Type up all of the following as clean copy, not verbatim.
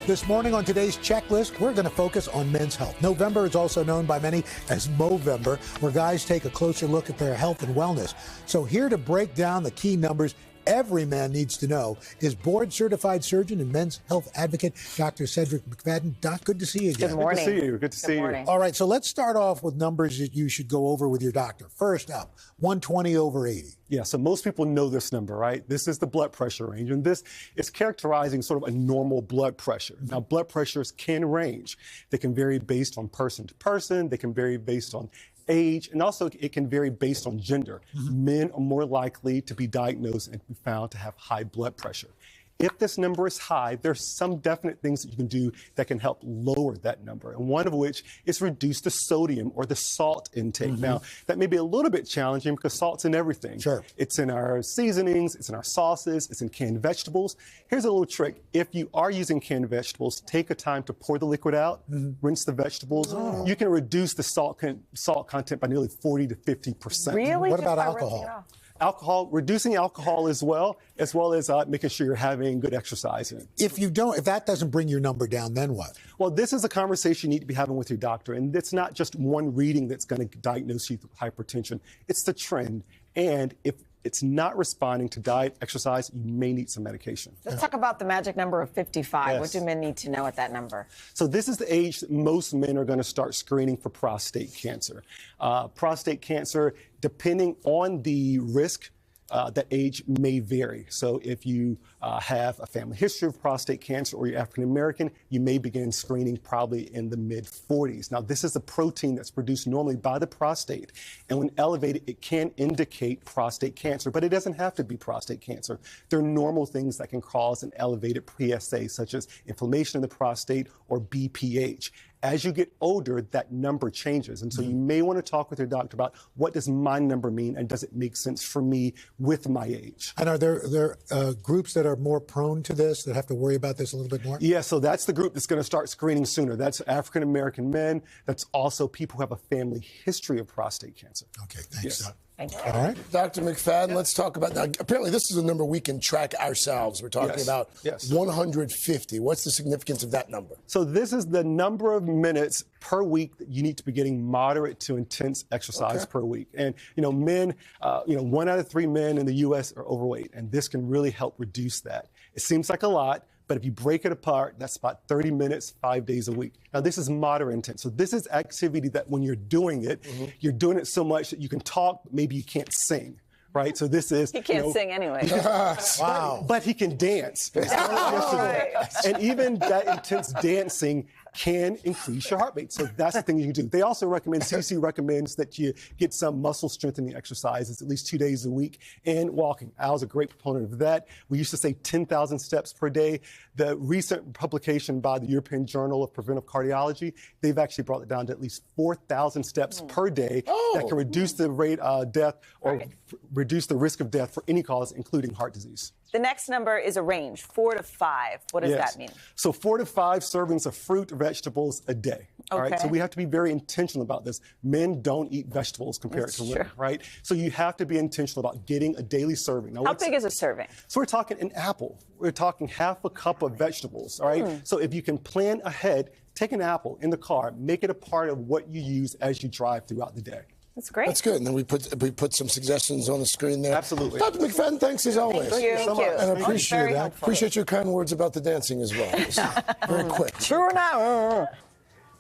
This morning on today's checklist, we're going to focus on men's health. November is also known by many as Movember, where guys take a closer look at their health and wellness. So here to break down the key numbers every man needs to know is board-certified surgeon and men's health advocate, Dr. Cedrek McFadden. Doc, good to see you again. Good morning. Good to see you. Good to see you. All right, so let's start off with numbers that you should go over with your doctor. First up, 120/80. Yeah, so most people know this number, right? This is the blood pressure range, and this is characterizing sort of a normal blood pressure. Now, blood pressures can range. They can vary based on person to person. They can vary based on age, and also it can vary based on gender. Men are more likely to be diagnosed and be found to have high blood pressure. If this number is high, there's some definite things that you can do that can help lower that number. And one of which is reduce the sodium or the salt intake. Now, that may be a little bit challenging because salt's in everything. Sure. It's in our seasonings, it's in our sauces, it's in canned vegetables. Here's a little trick. If you are using canned vegetables, take a time to pour the liquid out, rinse the vegetables. You can reduce the salt content by nearly 40 to 50%. Really? What Just about by alcohol? rinsing it off? Alcohol, reducing alcohol as well as making sure you're having good exercise. If that doesn't bring your number down, then what? Well, this is a conversation you need to be having with your doctor, and it's not just one reading that's going to diagnose you with hypertension. It's the trend, and if it's not responding to diet, exercise, you may need some medication. Let's talk about the magic number of 55. Yes. What do men need to know at that number? So this is the age that most men are going to start screening for prostate cancer. Prostate cancer, depending on the risk, that age may vary. So if you have a family history of prostate cancer or you're African American, you may begin screening probably in the mid-40s. Now, this is a protein that's produced normally by the prostate, and when elevated, it can indicate prostate cancer, but it doesn't have to be prostate cancer. There are normal things that can cause an elevated PSA, such as inflammation in the prostate or BPH. As you get older, that number changes. And so you may want to talk with your doctor about what does my number mean and does it make sense for me with my age? And are there groups that are more prone to this, that have to worry about this a little bit more? Yeah, so that's the group that's going to start screening sooner. That's African American men. That's also people who have a family history of prostate cancer. Okay, thanks, Yes. Doc. Thank you. All right. Dr. McFadden, let's talk about now. Apparently, this is a number we can track ourselves. We're talking about 150. What's the significance of that number? So this is the number of minutes per week that you need to be getting moderate to intense exercise per week. And, men, 1 out of 3 men in the U.S. are overweight, and this can really help reduce that. It seems like a lot, but if you break it apart, that's about 30 minutes, 5 days a week. Now, this is moderate intense. So this is activity that when you're doing it, you're doing it so much that you can talk, but maybe you can't sing. Right, so this is. He can't sing anyway. Wow. But he can dance. And even that intense dancing can increase your heart rate. So that's the thing you can do. They also recommend, CDC recommends that you get some muscle strengthening exercises at least 2 days a week and walking. Al's a great proponent of that. We used to say 10,000 steps per day. The recent publication by the European Journal of Preventive Cardiology, they've actually brought it down to at least 4,000 steps per day that can reduce the rate of death or reduce the risk of death for any cause, including heart disease. The next number is a range, 4 to 5. What does that mean? So 4 to 5 servings of fruit or vegetables a day. All right. So we have to be very intentional about this. Men don't eat vegetables compared to women, right? So you have to be intentional about getting a daily serving. Now, how big is a serving? So we're talking an apple. We're talking half a cup of vegetables. All right. So if you can plan ahead, take an apple in the car, make it a part of what you use as you drive throughout the day. That's great. That's good. And then we put some suggestions on the screen there. Absolutely. Dr. McFadden, thanks as always. Thank you. And I appreciate that. Helpful. Appreciate your kind words about the dancing as well. Very quick. True now.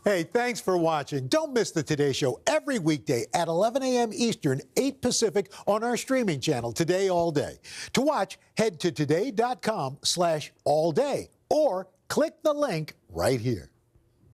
Hey, thanks for watching. Don't miss the Today Show every weekday at 11 a.m. Eastern, 8 Pacific on our streaming channel, Today All Day. To watch, head to today.com/allday or click the link right here.